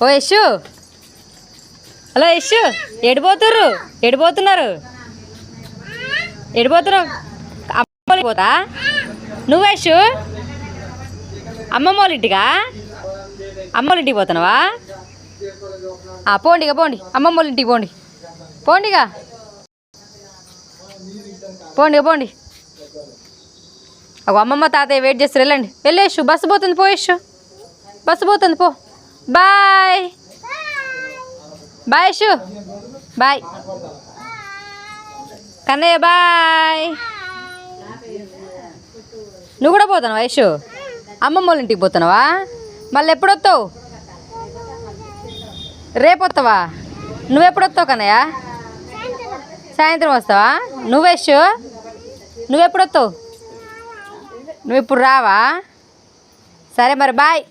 ఓ Yashu, hello Yashu, ఎడిపోతుర్రు? ఎడిపోతున్నారు? ఎడిపోతున్నావు? అమ్మమ్మ పోతా నువ్వు యశు? అమ్మమ్మ వాళ్ళ ఇంటికా? అమ్మ వాళ్ళ ఇంటికి పోతున్నావా? పోండి ఇక పోండి, అమ్మమ్మ వాళ్ళ ఇంటికి పోండి. పోండిగా, పోండి పోండి. ఒక అమ్మమ్మ తాతయ్య వెయిట్ చేస్తారు, వెళ్ళండి. వెళ్ళేసు, బస్సు పోతుంది, పోయేసు, బస్సు పోతుంది, పో. Bye bye Yashu, bye Kannayya, bye. నువ్వు కూడా పోతున్నావా యశు? అమ్మమ్మ వాళ్ళ ఇంటికి పోతున్నావా? మళ్ళీ ఎప్పుడు వస్తావు? రేపు వస్తావా? నువ్వెప్పుడు వస్తావు కన్నయ్య? సాయంత్రం వస్తావా? నువ్వు యశు, నువ్వెప్పుడు వస్తావు? నువ్వు ఇప్పుడు రావా? సరే మరి, బాయ్.